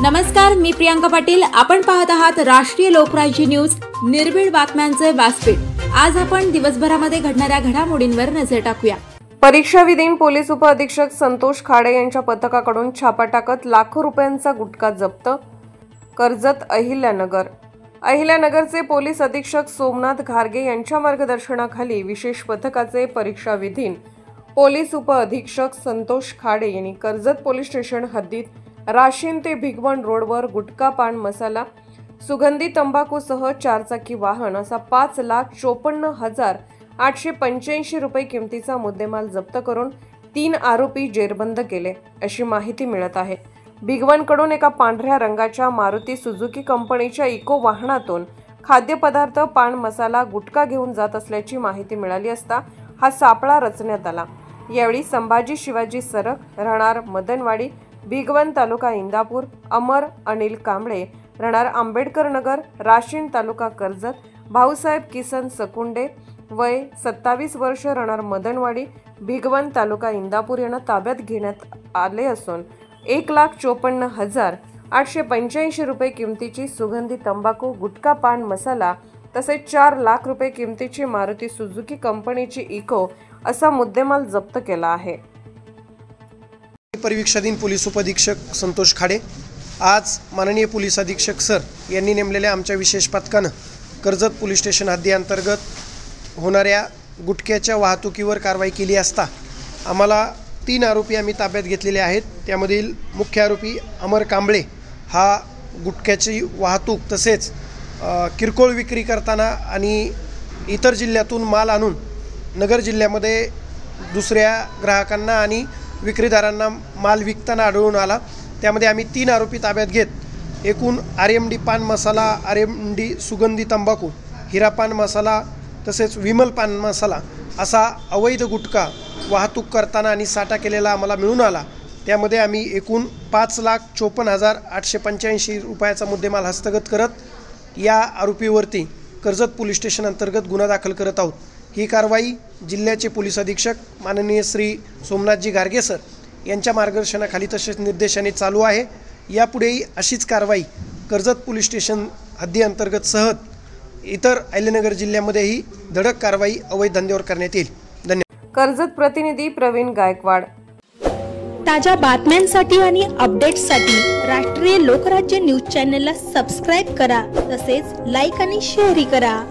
नमस्कार, मी प्रियांका पाटील। आपण पाहत आहात राष्ट्रीय लोकराज्य न्यूज, निर्भीड बातम्यांचे व्यासपीठ। आज आपण दिवसभरामध्ये घडणाऱ्या घडामोडींवर नजर टाकूया। परीक्षाविधीन पोलीस उपअधीक्षक संतोष खाडे यांच्या पथकाकडून छापा टाकत लाखो रुपयांचा गुटखा जप्त। कर्जत अहिल्यानगरचे पोलीस अधीक्षक सोमनाथ घारगे यांच्या मार्गदर्शनाखाली विशेष पथकाचे परीक्षाविधीन पोलीस उपअधीक्षक संतोष खाडे यांनी कर्जत पोलीस स्टेशन हद्दीत राशीन ते भिगवण रोडवर गुटखा, पान मसाला, सुगंधी तंबाखूसह 4 चाकी वाहन असा 5,54,885 रुपये किमतीचा मुद्देमाल जप्त करून 3 आरोपी जेरबंद केले, अशी माहिती मिळत आहे। भिगवणकडून एका पांढऱ्या रंगाच्या मारुती सुझुकी कंपनीच्या इको वाहनातून खाद्यपदार्थ, पान मसाला, गुटखा घेऊन जात असल्याची माहिती मिळाली असता हा सापळा रचण्यात आला। यावेळी संभाजी शिवाजी सरक, राहणार मदनवाडी, भिगवण तालुका इंदापूर, अमर अनिल कांबळे, राहणार आंबेडकर नगर, राशीन तालुका कर्जत, भाऊसाहेब किसन सकुंडे, वय 27 वर्ष, राहणार मदनवाडी, भिगवण तालुका इंदापूर यांना ताब्यात घेण्यात आले असून 1,54,885 रुपये किमतीची सुगंधी तंबाखू, गुटखा, पान मसाला तसेच 4 लाख रुपये किमतीची मारुती सुझुकी कंपनीची इको असा मुद्देमाल जप्त केला आहे। परीक्षाधीन पोलीस उपअधीक्षक संतोष खाडे आज माननीय पोलीस अधीक्षक सर यांनी नेमलेल्या आमच्या विशेष पथकानं कर्जत पोलीस स्टेशन हद्दीअंतर्गत होणाऱ्या गुटख्याच्या वाहतुकीवर कारवाई केली असता आम्हाला 3 आरोपी आम्ही ताब्यात घेतलेले आहेत। त्यामधील मुख्य आरोपी अमर कांबळे हा गुटख्याची वाहतूक तसेच किरकोळ विक्री करताना आणि इतर जिल्ह्यातून माल आणून नगर जिल्ह्यामध्ये दुसऱ्या ग्राहकांना आणि विक्रीदारांना माल विकताना आढळून आला। त्यामध्ये आम्ही 3 आरोपी ताब्यात घेत एकूण RMD पान मसाला, RMD सुगंधी तंबाखू, हिरा पान मसाला तसेच विमल पान मसाला असा अवैध गुटखा वाहतूक करताना आणि साठा केलेला आम्हाला मिळून आला। त्यामध्ये आम्ही एकूण 5,54,885 रुपयाचा मुद्देमाल हस्तगत करत या आरोपीवरती कर्जत पोलीस स्टेशन अंतर्गत गुन्हा दाखल करत आहोत। ही कारवाई जिल्ह्याचे पोलीस अधीक्षक माननीय श्री सोमनाथजी घारगे सर यांच्या मार्गदर्शनाखाली तसेच निर्देशाने चालू आहे। यापुढेही अशीच कारवाई कर्जत पोलीस स्टेशन हद्दीअंतर्गत सह इतर अहिल्यानगर जिल्ह्यामध्येही धडक कारवाई अवैध धंद्यावर करण्यात येईल। धन्यवाद। कर्जत प्रतिनिधी प्रवीण गायकवाड। ताज्या बातम्यांसाठी आणि अपडेट्ससाठी राष्ट्रीय लोकराज्य न्यूज चॅनलला सबस्क्राइब करा, तसेच लाईक आणि शेअर करा।